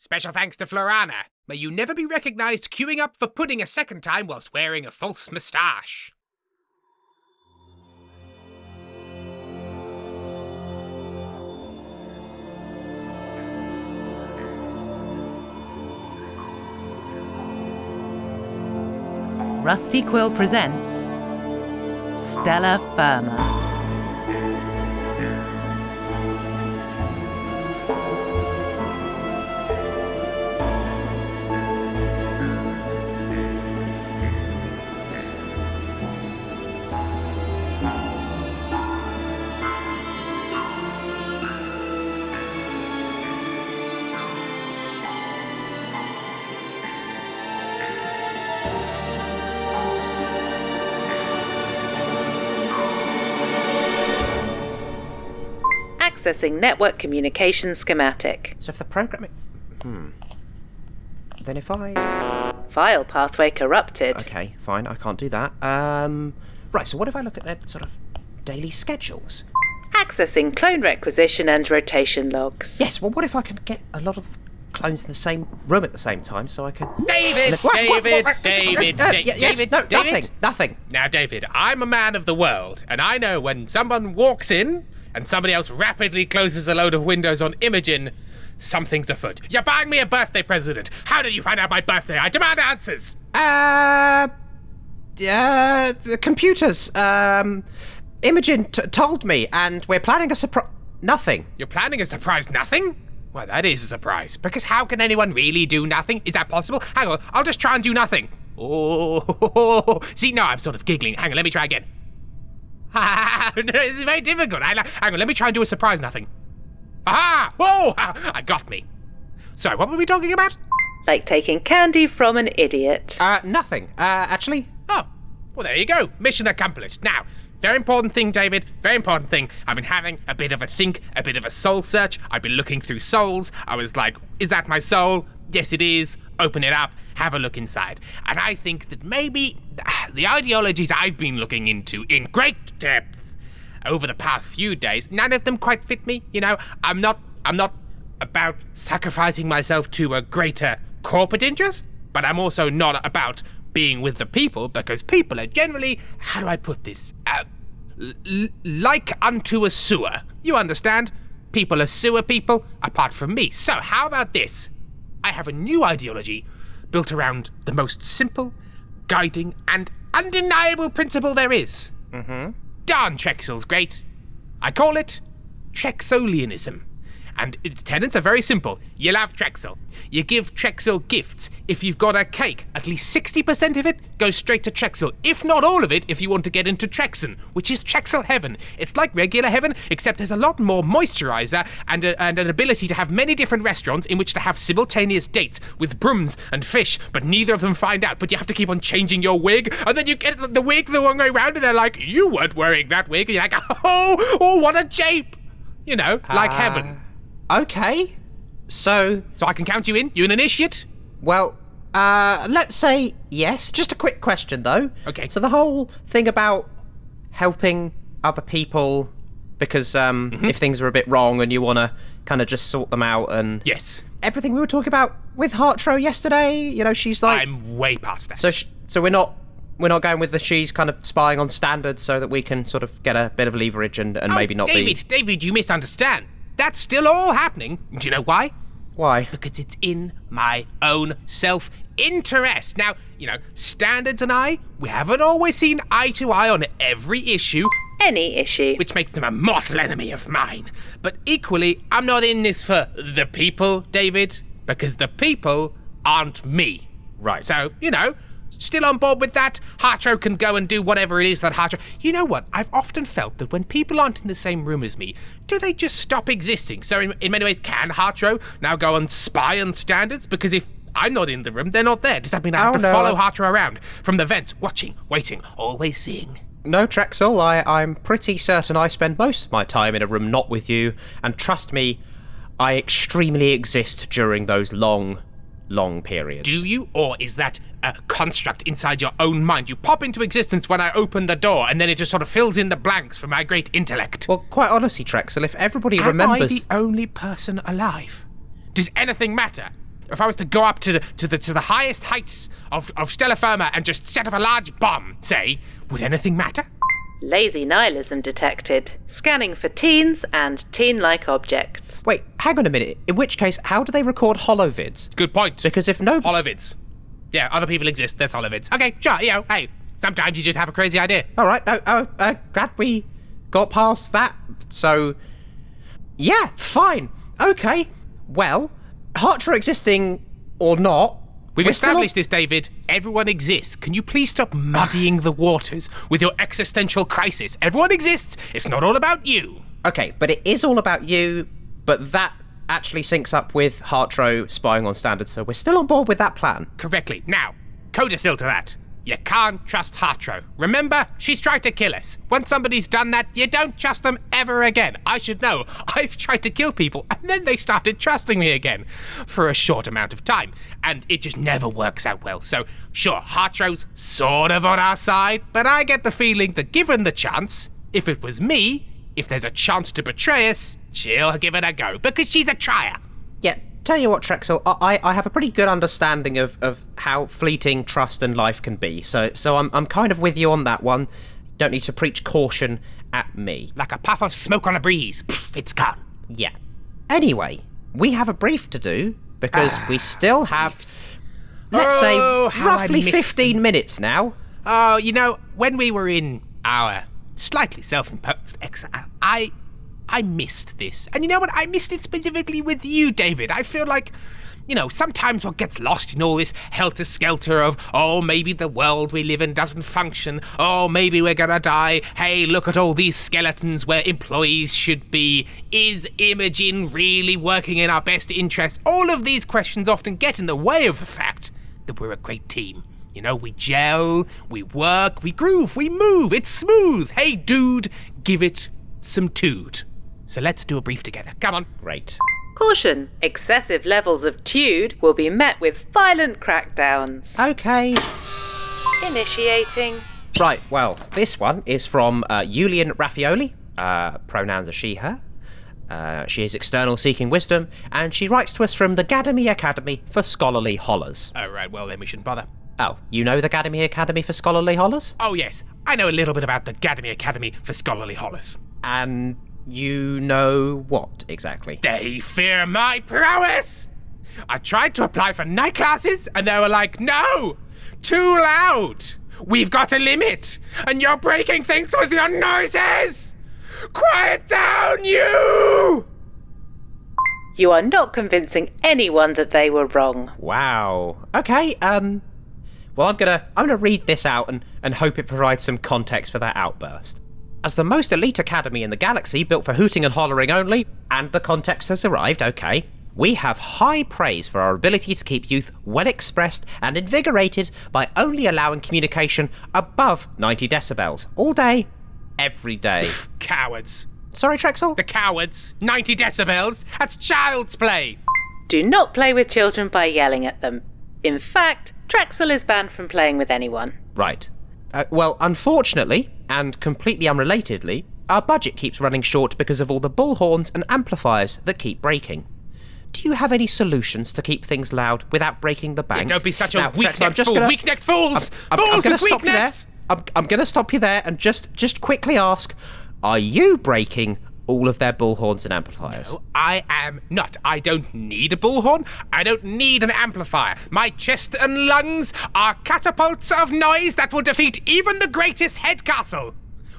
Special thanks to Florana. May you never be recognised queuing up for pudding a second time whilst wearing a false moustache. Rusty Quill presents Stella Firma. Accessing network communication schematic. So if the programming... Then if I... File pathway corrupted. Okay, fine, I can't do that. Right, so what if I look at their sort of daily schedules? Accessing clone requisition and rotation logs. Yes, well, what if I can get a lot of clones in the same room at the same time so I can... David! Nothing. Now, David, I'm a man of the world, and I know when someone walks in and somebody else rapidly closes a load of windows on Imogen, something's afoot. You're buying me a birthday present. How did you find out my birthday? I demand answers. The computers. Imogen told me, and we're planning a surprise... Nothing. You're planning a surprise nothing? Well, that is a surprise, because how can anyone really do nothing? Is that possible? Hang on, I'll just try and do nothing. Oh, see, no, I'm sort of giggling. Hang on, let me try again. No, this is very difficult. Hang on, let me try and do a surprise nothing. Aha! Whoa! I got me. Sorry, what were we talking about? Like taking candy from an idiot. Nothing. Actually. Oh, well, there you go. Mission accomplished. Now, very important thing, David. Very important thing. I've been having a bit of a think, a bit of a soul search. I've been looking through souls. I was like, is that my soul? Yes, it is. Open it up. Have a look inside. And I think that maybe the ideologies I've been looking into in great depth over the past few days, none of them quite fit me. You know, I'm not about sacrificing myself to a greater corporate interest, but I'm also not about being with the people, because people are generally, how do I put this? Like unto a sewer. You understand? People are sewer people, apart from me. So how about this? I have a new ideology built around the most simple, guiding, and undeniable principle there is. Darn, Trexel's great. I call it Trexolianism. And its tenets are very simple. You love Trexel. You give Trexel gifts. If you've got a cake, at least 60% of it goes straight to Trexel. If not all of it, if you want to get into Trexen, which is Trexel heaven. It's like regular heaven, except there's a lot more moisturizer and an ability to have many different restaurants in which to have simultaneous dates with brooms and fish, but neither of them find out. But you have to keep on changing your wig, and then you get the wig the wrong way around, and they're like, you weren't wearing that wig. And you're like, oh, what a jape. You know, like heaven. Okay. So I can count you in? You an initiate? Well, let's say yes. Just a quick question, though. Okay. So the whole thing about helping other people because if things are a bit wrong and you want to kind of just sort them out and... Yes. Everything we were talking about with Hartro yesterday, you know, she's like... I'm way past that. So we're not going with the she's kind of spying on standards so that we can sort of get a bit of leverage and maybe not David, you misunderstand. That's still all happening. Do you know why? Why? Because it's in my own self-interest. Now, you know, Standards and I, we haven't always seen eye to eye on every issue. Any issue. Which makes them a mortal enemy of mine. But equally, I'm not in this for the people, David, because the people aren't me. Right. So, you know, still on board with that. Hartro can go and do whatever it is that Hartro... You know what? I've often felt that when people aren't in the same room as me, do they just stop existing? So in many ways, can Hartro now go and spy on Standards? Because if I'm not in the room, they're not there. Does that mean I have to follow Hartro around from the vents, watching, waiting, always seeing? No, Trexel, I'm pretty certain I spend most of my time in a room not with you, and trust me, I extremely exist during those long periods. Do you? Or is that a construct inside your own mind? You pop into existence when I open the door, and then it just sort of fills in the blanks for my great intellect. Well, quite honestly, Trexel, if everybody remembers... Am I the only person alive? Does anything matter? if I was to go up to the highest heights of stellar FIRMA and just set off a large bomb, say, would anything matter? Lazy nihilism detected. Scanning for teens and teen-like objects. Wait, hang on a minute. In which case, how do they record holovids? Good point. Because if no... Holovids. Yeah, other people exist. There's holovids. Okay, sure, hey, sometimes you just have a crazy idea. All right, glad we got past that. So, yeah, fine. Okay, well, Hartra existing or not... We've established this, David. Everyone exists. Can you please stop muddying the waters with your existential crisis? Everyone exists. It's not all about you. Okay, but it is all about you, but that actually syncs up with Hartro spying on standards, so we're still on board with that plan. Correctly. Now, codicil to that. You can't trust Hartro. Remember, she's tried to kill us. Once somebody's done that, you don't trust them ever again. I should know. I've tried to kill people, and then they started trusting me again for a short amount of time, and it just never works out well. So, sure, Hartro's sort of on our side, but I get the feeling that given the chance, if it was me, if there's a chance to betray us, she'll give it a go, because she's a trier. Yeah, tell you what, Trexel, I have a pretty good understanding of how fleeting trust and life can be, so I'm kind of with you on that one. Don't need to preach caution at me. Like a puff of smoke on a breeze. Pff, it's gone. Yeah. Anyway, we have a brief to do, because we still have, let's say, roughly 15 minutes now. Oh, you know, when we were in our slightly self-imposed exile, I missed this. And you know what? I missed it specifically with you, David. I feel like, you know, sometimes what gets lost in all this helter-skelter of, oh, maybe the world we live in doesn't function. Oh, maybe we're gonna die. Hey, look at all these skeletons where employees should be. Is Imogen really working in our best interest? All of these questions often get in the way of the fact that we're a great team. You know, we gel, we work, we groove, we move. It's smooth. Hey, dude, give it some tood. So let's do a brief together. Come on. Great. Caution, excessive levels of tude will be met with violent crackdowns. Okay. Initiating. Right, well, this one is from Julian Raffioli. Pronouns are she, her. She is external seeking wisdom, and she writes to us from the Gademy Academy for Scholarly Hollers. Oh, right, well then we shouldn't bother. Oh, you know the Gademy Academy for Scholarly Hollers? Oh, yes. I know a little bit about the Gademy Academy for Scholarly Hollers. And you know what, exactly? They fear my prowess! I tried to apply for night classes, and they were like, no! Too loud! We've got a limit, and you're breaking things with your noises! Quiet down, you! You are not convincing anyone that they were wrong. Wow. Okay, well, I'm gonna read this out and hope it provides some context for that outburst. As the most elite academy in the galaxy, built for hooting and hollering only, and the context has arrived, okay, we have high praise for our ability to keep youth well expressed and invigorated by only allowing communication above 90 decibels all day, every day. Cowards. Sorry, Trexel? The cowards. 90 decibels. That's child's play. Do not play with children by yelling at them. In fact, Trexel is banned from playing with anyone. Right. Well, unfortunately, and completely unrelatedly, our budget keeps running short because of all the bullhorns and amplifiers that keep breaking. Do you have any solutions to keep things loud without breaking the bank? Yeah, don't be such a weak-necked fool. Weak-necked fools! Fools with weak necks! I'm going to stop you there and just quickly ask, are you breaking all of their bullhorns and amplifiers? No, I am not. I don't need a bullhorn. I don't need an amplifier. My chest and lungs are catapults of noise that will defeat even the greatest head castle.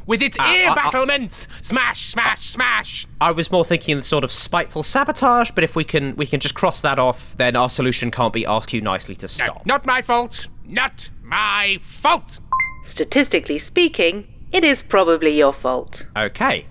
With its ear battlements. Smash, smash, smash. I was more thinking sort of spiteful sabotage, but if we can just cross that off, then our solution can't be ask you nicely to stop. No, not my fault. Not my fault. Statistically speaking, it is probably your fault. Okay.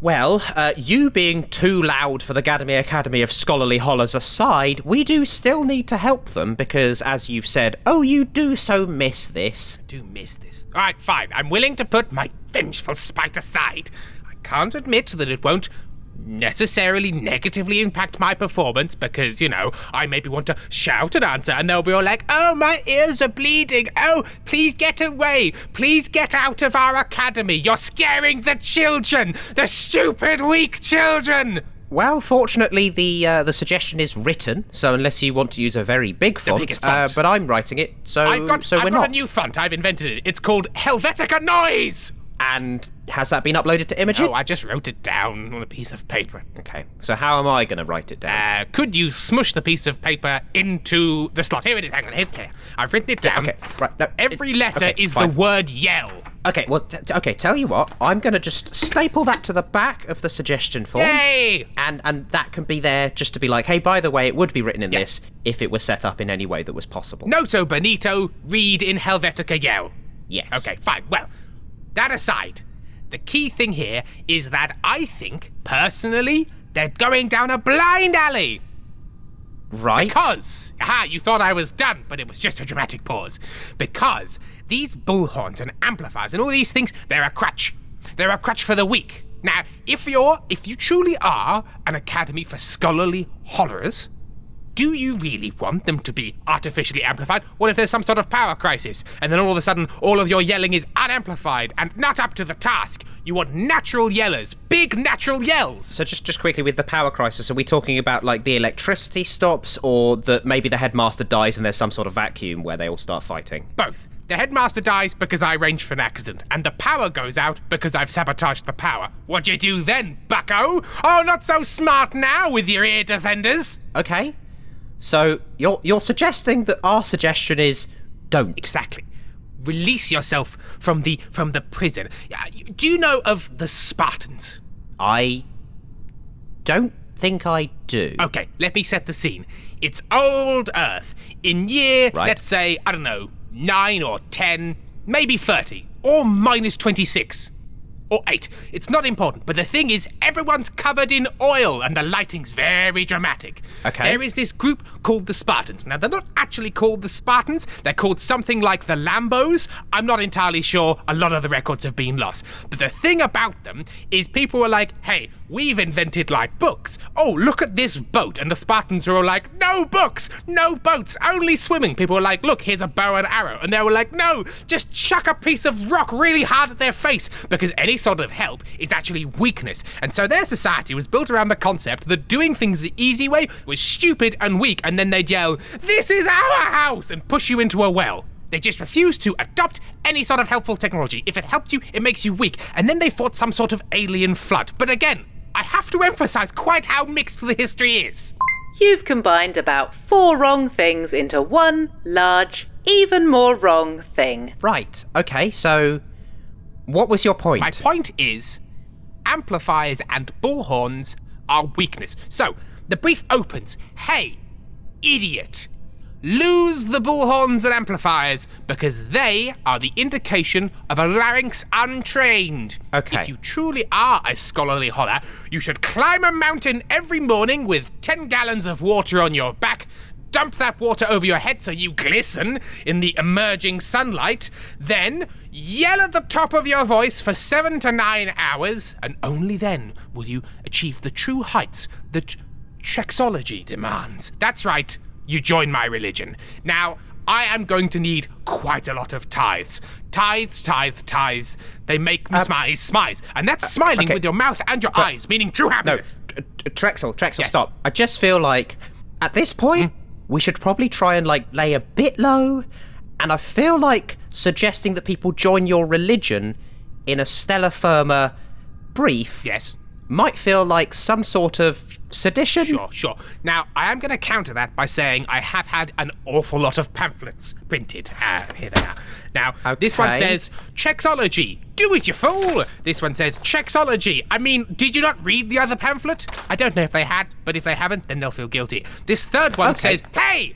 Well, you being too loud for the Gademy Academy of Scholarly Hollers aside, we do still need to help them because, as you've said, oh, you do so miss this. I do miss this. All right, fine. I'm willing to put my vengeful spite aside. I can't admit that it won't necessarily negatively impact my performance because, you know, I maybe want to shout an answer and they'll be all like, oh, my ears are bleeding. Oh, please get away. Please get out of our academy. You're scaring the children. The stupid, weak children. Well, fortunately, the suggestion is written, so unless you want to use a very big font, biggest font. But I'm writing it, so I've got not. a new font. I've invented it. It's called Helvetica Noise. And has that been uploaded to Imogen? Oh, I just wrote it down on a piece of paper. Okay, so how am I going to write it down? Could you smush the piece of paper into the slot? Here it is. Hang on. Here. I've written it down. Okay, right. No, Every letter is fine. the word yell. Okay, well, tell you what, I'm going to just staple that to the back of the suggestion form. Yay! And that can be there just to be like, hey, by the way, it would be written in this if it was set up in any way that was possible. Noto Benito, read in Helvetica yell. Yes. Okay, fine. Well, that aside, the key thing here is that I think, personally, they're going down a blind alley. Right. Because, you thought I was done, but it was just a dramatic pause. Because these bullhorns and amplifiers and all these things, they're a crutch. They're a crutch for the weak. Now, if you truly are an academy for scholarly hollers, do you really want them to be artificially amplified? What if there's some sort of power crisis, and then all of a sudden, all of your yelling is unamplified and not up to the task? You want natural yellers, big natural yells. So just quickly, with the power crisis, are we talking about like the electricity stops, or that maybe the headmaster dies and there's some sort of vacuum where they all start fighting? Both. The headmaster dies because I arranged for an accident, and the power goes out because I've sabotaged the power. What'd you do then, bucko? Oh, not so smart now with your ear defenders. Okay. So you're suggesting that our suggestion is don't. Exactly. Release yourself from the prison. Do you know of the Spartans? I don't think I do. Okay, let me set the scene. It's old Earth. In year, let's say, I don't know, 9 or 10, maybe 30, or minus 26. Or 8. It's not important, but the thing is, everyone's covered in oil and the lighting's very dramatic. Okay. There is this group called the Spartans. Now, they're not actually called the Spartans. They're called something like the Lambos. I'm not entirely sure. A lot of the records have been lost. But the thing about them is people were like, hey, we've invented, like, books. Oh, look at this boat. And the Spartans were all like, no books, no boats, only swimming. People were like, look, here's a bow and arrow. And they were like, no, just chuck a piece of rock really hard at their face, because any sort of help is actually weakness. And so their society was built around the concept that doing things the easy way was stupid and weak, and then they'd yell, this is our house, and push you into a well. They just refused to adopt any sort of helpful technology. If it helped you, it makes you weak. And then they fought some sort of alien flood. But again, I have to emphasize quite how mixed the history is. You've combined about 4 wrong things into one large, even more wrong thing. Right. Okay, so what was your point? My point is, amplifiers and bullhorns are weakness. So, the brief opens, hey, idiot, lose the bullhorns and amplifiers, because they are the indication of a larynx untrained. Okay. If you truly are a scholarly holler, you should climb a mountain every morning with 10 gallons of water on your back, dump that water over your head so you glisten in the emerging sunlight, then yell at the top of your voice for 7 to 9 hours, and only then will you achieve the true heights that Trexology demands. That's right, you join my religion. Now, I am going to need quite a lot of tithes. Tithes. They make me smize. And that's smiling with your mouth and your eyes, meaning true happiness. No, Trexel, Yes. stop. I just feel like, at this point, we should probably try and, like, lay a bit low, and I feel like suggesting that people join your religion in a Stellar FIRMA brief Yes. might feel like some sort of sedition. Sure. Now, I am going to counter that by saying I have had an awful lot of pamphlets printed. Here they are. Now, this one says, Trexology, do it, you fool! This one says, Trexology. I mean, did you not read the other pamphlet? I don't know if they had, but if they haven't, then they'll feel guilty. This third one says, hey!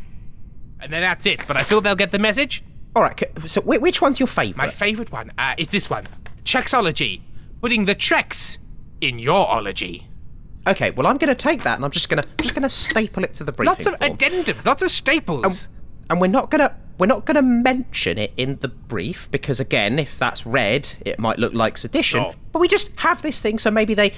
And then that's it, but I feel they'll get the message. All right, so which one's your favourite? My favourite one is this one. Trexology, putting the Trex in your ology. Okay, well, I'm going to take that, and I'm just going to staple it to the briefing Lots of form. addendums, lots of staples. And we're not gonna mention it in the brief, because again, if that's read, it might look like sedition. Sure. But we just have this thing, so maybe they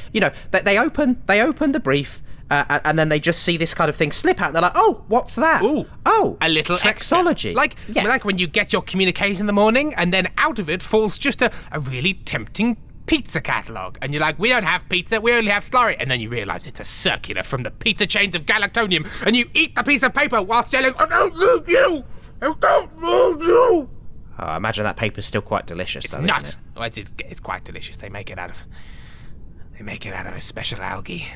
open the brief, and then they just see this kind of thing slip out, and they're like, oh, what's that? Ooh, oh, a little Trexology. Extra. Like when you get your communiques in the morning, and then out of it falls just a really tempting pizza catalogue. And you're like, we don't have pizza, we only have slurry. And then you realise it's a circular from the pizza chains of Galactonium. And you eat the piece of paper whilst yelling, I don't need you! I don't need you! Oh, I imagine that paper's still quite delicious, It's though, not. isn't it? Well, it's quite delicious. They make it out of a special algae.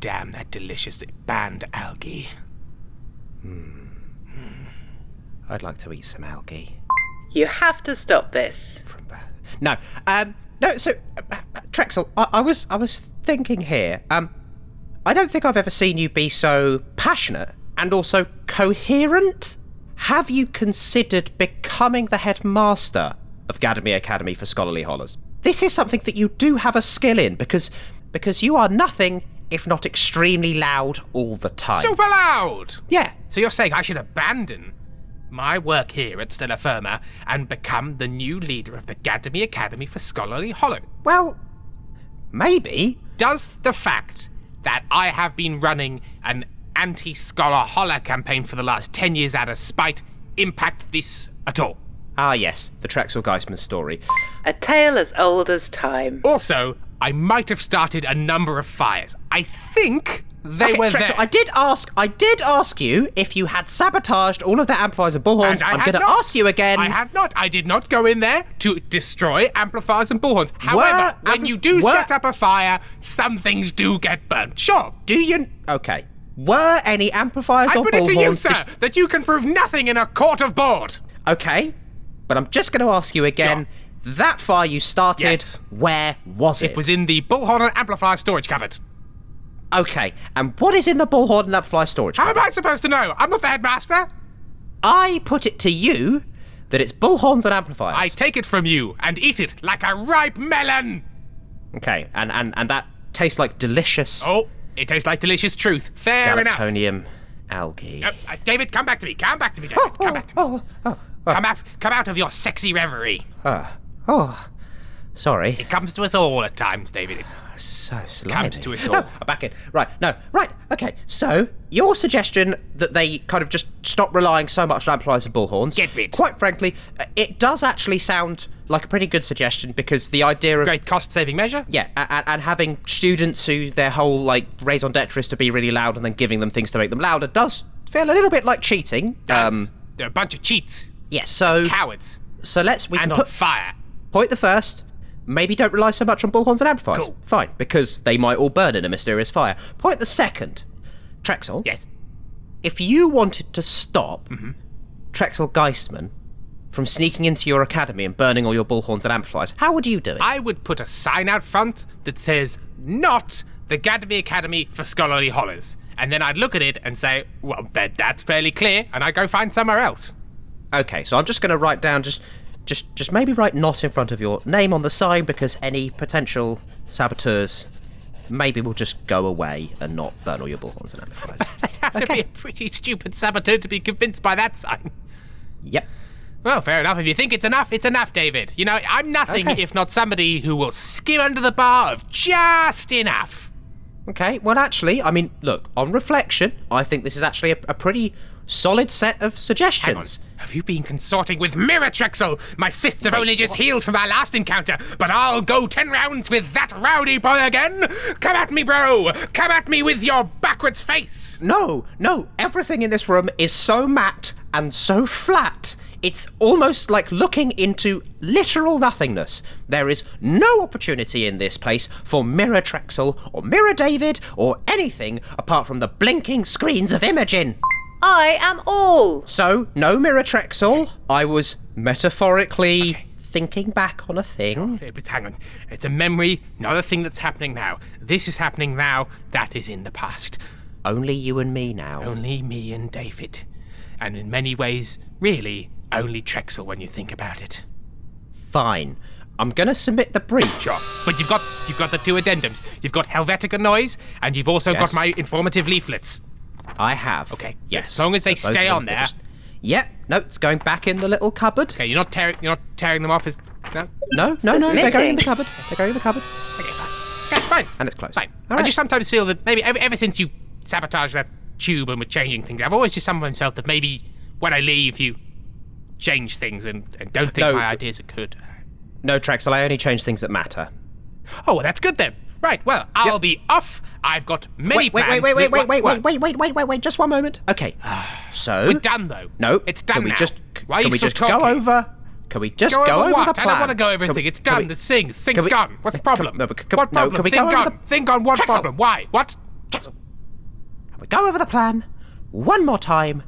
Damn that delicious banned algae. I'd like to eat some algae. You have to stop this. No, so, Trexel, I was thinking here, I don't think I've ever seen you be so passionate and also coherent. Have you considered becoming the headmaster of Gademy Academy for Scholarly Hollers? This is something that you do have a skill in, because you are nothing if not extremely loud all the time. Super loud! Yeah. So you're saying I should abandon my work here at FIRMA and become the new leader of the Gademy Academy for Scholarly Holler? Well, maybe. Does the fact that I have been running an anti-scholar holler campaign for the last 10 years out of spite impact this at all? Ah, yes, the Trexel Geistman story. A tale as old as time. Also, I might have started a number of fires. I think they Okay, were Trexel, there. I did ask you if you had sabotaged all of the amplifiers and bullhorns. And I I'm had going to not. ask you again. I had not. I did not go in there to destroy amplifiers and bullhorns. However, when you do set up a fire, some things do get burnt. Sure. Do you... Okay. Were any amplifiers I or put bullhorns... it to you, sir, that you can prove nothing in a court of board. Okay, but I'm just going to ask you again. Sure. That fire you started, Yes. where was it? It was in the bullhorn and amplifier storage cupboard. Okay, and what is in the bullhorn and amplifier storage How cupboard? am I supposed to know? I'm not the headmaster. I put it to you that it's bullhorns and amplifiers. I take it from you and eat it like a ripe melon. Okay, and that tastes like delicious Oh, it tastes like delicious truth. Fair enough. galactonium algae. David, come back to me. Come back to me, David. Come back to me. Come out of your sexy reverie. Sorry. It comes to us all at times, David. So slimy. Comes to us all. No, I'm back in. Right, okay. So, your suggestion that they kind of just stop relying so much on amplifiers and bullhorns... Get rid. Quite frankly, it does actually sound like a pretty good suggestion, because the idea of... Great cost-saving measure. Yeah, and having students who their whole, like, raison d'etre is to be really loud and then giving them things to make them louder does feel a little bit like cheating. They're a bunch of cheats. Yeah, so... Cowards. So we And can on put... fire. Point the first... Maybe don't rely so much on bullhorns and amplifiers. Cool. Fine, because they might all burn in a mysterious fire. Point the second. Trexel. Yes. If you wanted to stop Trexel Geistman from sneaking into your academy and burning all your bullhorns and amplifiers, how would you do it? I would put a sign out front that says, not the Gademy Academy for Scholarly Hollers. And then I'd look at it and say, well, that's fairly clear, and I'd go find somewhere else. Okay, so I'm just going to write down, just maybe write not in front of your name on the sign, because any potential saboteurs maybe will just go away and not burn all your bullhorns and amplifiers. Have to be a pretty stupid saboteur to be convinced by that sign. Yep. Well, fair enough. If you think it's enough, David. You know, I'm nothing if not somebody who will skim under the bar of just enough. Okay, well, actually, I mean, look, on reflection, I think this is actually a pretty solid set of suggestions. Hang on. Have you been consorting with Mirror Trexel? My fists have only just healed from our last encounter, but I'll go 10 rounds with that rowdy boy again. Come at me, bro. Come at me with your backwards face. No, everything in this room is so matte and so flat. It's almost like looking into literal nothingness. There is no opportunity in this place for Mirror Trexel or Mirror David or anything apart from the blinking screens of Imogen. I am all. So, no Mirror Trexel. I was metaphorically thinking back on a thing. Hang on. It's a memory, not a thing that's happening now. This is happening now. That is in the past. Only you and me now. Only me and David. And in many ways, really, only Trexel when you think about it. Fine. I'm gonna submit the brief. Sure. But you've got the two addendums. You've got Helvetica noise, and you've also got my informative leaflets. I have. Okay. Yes. As long as they both stay of on them there. Yep. No, it's going back in the little cupboard. Okay, you're not tearing them off as no. No. They're going in Submitting. the cupboard. They're going in the cupboard. Okay, fine. Okay, fine. And it's closed. Fine. All I right. just sometimes feel that maybe ever since you sabotaged that tube and were changing things, I've always just sometimes felt that maybe when I leave, you change things and don't think No. my ideas are good. No, Trexel, I only change things that matter. Oh, well, that's good then. Right, well, I'll be off. I've got many plans. Wait, just one moment. Okay, so... We're done, though. No, it's done can we now. just, Why are can you we still just talking? go over... Can we just go over what? the plan? I don't want to go over everything. It's done. The thing's gone. What's the problem? What problem? Can we Thing go over gone. Thing gone. What Trexel. problem? Why? What? Can we go over the plan one more time?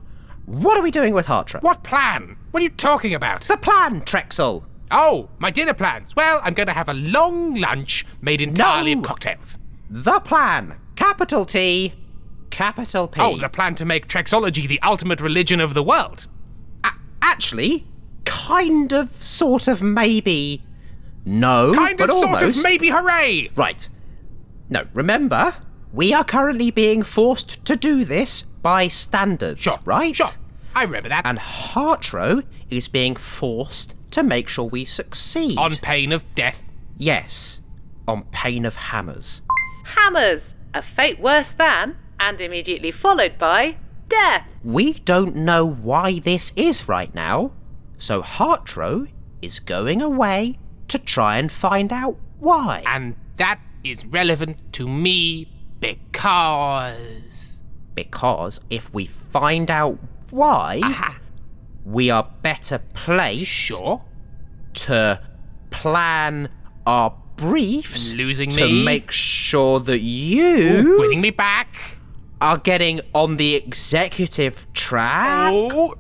What are we doing with Hartram? What plan? What are you talking about? The plan, Trexel. Oh, my dinner plans. Well, I'm going to have a long lunch made entirely No. of cocktails. The plan. Capital T, capital P. Oh, the plan to make Trexology the ultimate religion of the world. Actually, kind of, sort of, maybe. No, Kind but of, almost. sort of, maybe, hooray! Right. No, remember, we are currently being forced to do this by standards, Sure, right? Sure, I remember that. And Hartro is being forced to make sure we succeed. On pain of death. Yes, on pain of hammers. Hammers, a fate worse than, and immediately followed by, death. We don't know why this is right now, so Hartro is going away to try and find out why. And that is relevant to me because... Because if we find out why, we are better placed Sure. to plan our briefs Losing to me. make sure that you Winning me back. are getting on the executive track Oh,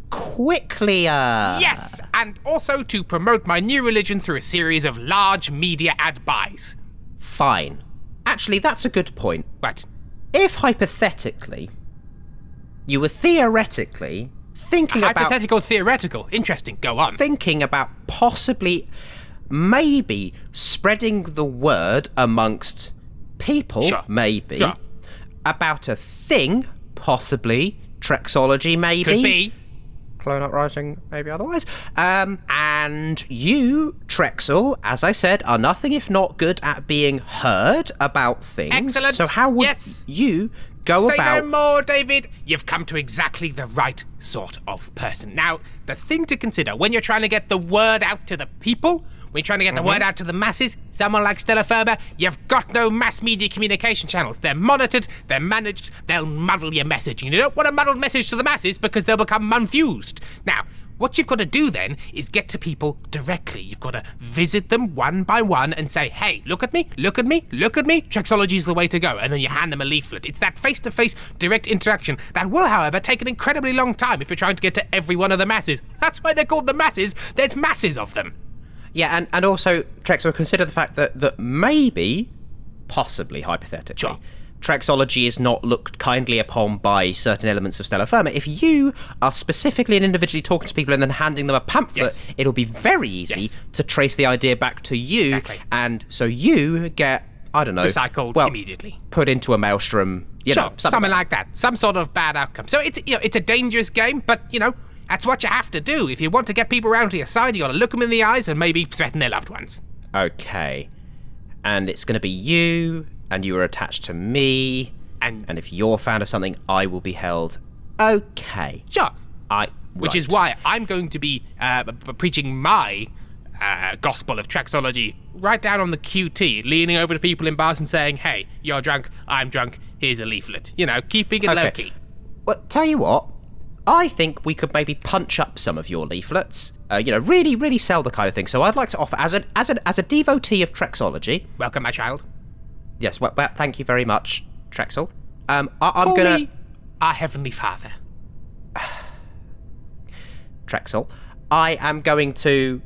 quickly. yes! And also to promote my new religion through a series of large media ad buys. Fine. Actually, that's a good point. What? If hypothetically, you were theoretically thinking Hypothetical, theoretical. Interesting. Go on. thinking about possibly, maybe spreading the word amongst people, Sure. maybe, Sure. about a thing, possibly Trexology, maybe. Could be. Clone Uprising, maybe otherwise. And you, Trexel, as I said, are nothing if not good at being heard about things. Excellent. So how would Yes. you go Say about... no more, David. You've come to exactly the right sort of person. Now, the thing to consider when you're trying to get the word out to the people, when you're trying to get the word out to the masses, someone like Stella FIRMA, you've got no mass media communication channels. They're monitored, they're managed, they'll muddle your message. And you don't want a muddled message to the masses because they'll become confused. Now, what you've got to do then is get to people directly. You've got to visit them one by one and say, hey, look at me, look at me, look at me. Trexology is the way to go. And then you hand them a leaflet. It's that face-to-face direct interaction that will, however, take an incredibly long time if you're trying to get to every one of the masses. That's why they're called the masses. There's masses of them. Yeah, and also, Trexel, consider the fact that maybe, possibly, hypothetically, Sure. Trexology is not looked kindly upon by certain elements of Stella FIRMA. If you are specifically and individually talking to people and then handing them a pamphlet, Yes. it'll be very easy Yes. to trace the idea back to you, Exactly. and so you get, I don't know, Recycled immediately. put into a maelstrom, you Sure, know, something like that. Some sort of bad outcome. So it's it's a dangerous game, but that's what you have to do. If you want to get people around to your side, you got to look them in the eyes and maybe threaten their loved ones. Okay, and it's going to be you, and you are attached to me, and if you're found of something, I will be held. Okay. Sure. Which is right. why I'm going to be preaching my gospel of Trexology right down on the QT, leaning over to people in bars and saying, hey, you're drunk, I'm drunk, here's a leaflet. Keeping it low-key. Well, tell you what, I think we could maybe punch up some of your leaflets. Really, really sell the kind of thing. So I'd like to offer, as a devotee of Trexology. Welcome, my child. Yes, well, thank you very much, Trexel. I'm Call gonna me our Heavenly Father. Trexel. I am going to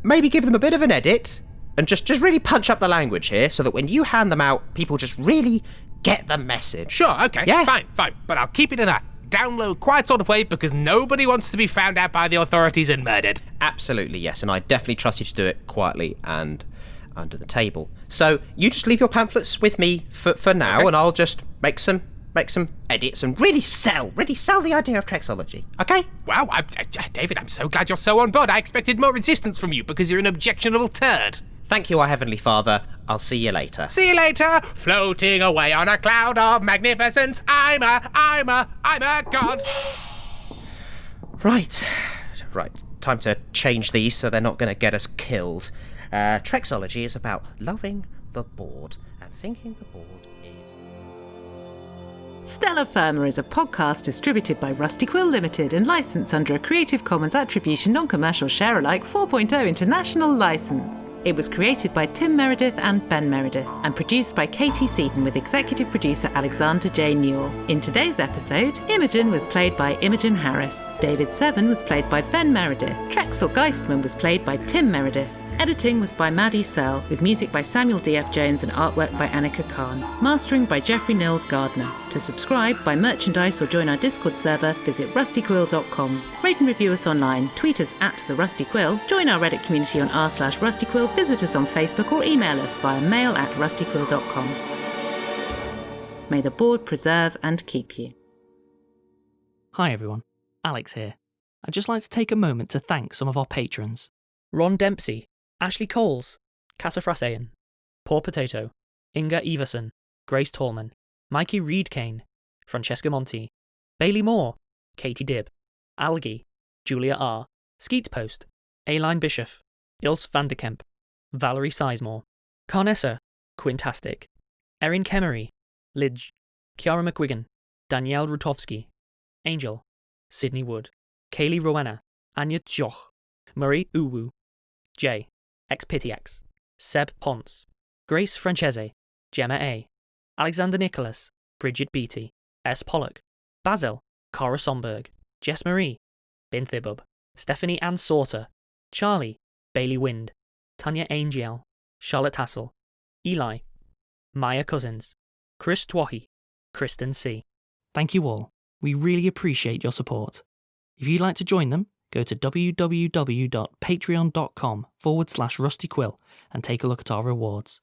maybe give them a bit of an edit and just really punch up the language here, so that when you hand them out, people just really get the message. Sure, okay, Yeah. fine. But I'll keep it in a down-low, quiet sort of way because nobody wants to be found out by the authorities and murdered. Absolutely, yes, and I definitely trust you to do it quietly and under the table. So you just leave your pamphlets with me for now, Okay. and I'll just make some edits and really sell the idea of Trexology. Okay? Wow, David, I'm so glad you're so on board. I expected more resistance from you because you're an objectionable turd. Thank you, our Heavenly Father. I'll see you later. See you later, floating away on a cloud of magnificence. I'm a god. Right. time to change these so they're not going to get us killed. Trexology is about loving the board and thinking the board is... Stellar FIRMA is a podcast distributed by Rusty Quill Limited and licensed under a Creative Commons Attribution Non-Commercial Share-alike 4.0 international license. It was created by Tim Meredith and Ben Meredith and produced by Katie Seaton with executive producer Alexander J. Newall. In today's episode, Imogen was played by Imogen Harris, David Seven was played by Ben Meredith, Trexel Geistman was played by Tim Meredith. Editing was by Maddy Searle, with music by Samuel D.F. Jones and artwork by Annika Khan. Mastering by Jeffrey Nils Gardner. To subscribe, buy merchandise or join our Discord server, visit rustyquill.com. Rate and review us online, tweet us at The Rusty Quill, join our Reddit community on r/rustyquill, visit us on Facebook or email us via mail@rustyquill.com. May the board preserve and keep you. Hi everyone, Alex here. I'd just like to take a moment to thank some of our patrons. Ron Dempsey, Ashley Coles, Casa Frasayan, Poor Potato, Inga Everson, Grace Tallman, Mikey Reed Kane, Francesca Monti, Bailey Moore, Katie Dibb, Algie, Julia R, Skeet Post, Aline Bishop, Ilse Vanderkemp, Valerie Sizemore, Carnessa, Quintastic, Erin Kemery, Lidge, Kiara McGuigan, Danielle Rutowski, Angel, Sydney Wood, Kaylee Rowena, Anya Tjoch, Murray Uwu, J, Xpitiax, Seb Ponce, Grace Francese, Gemma A, Alexander Nicholas, Bridget Beatty, S. Pollock, Basil, Cara Somberg, Jess Marie, Bin Thibub, Stephanie Ann Sauter, Charlie, Bailey Wind, Tanya Angel, Charlotte Hassel, Eli, Maya Cousins, Chris Twahi, Kristen C. Thank you all. We really appreciate your support. If you'd like to join them, go to www.patreon.com/rustyquill and take a look at our rewards.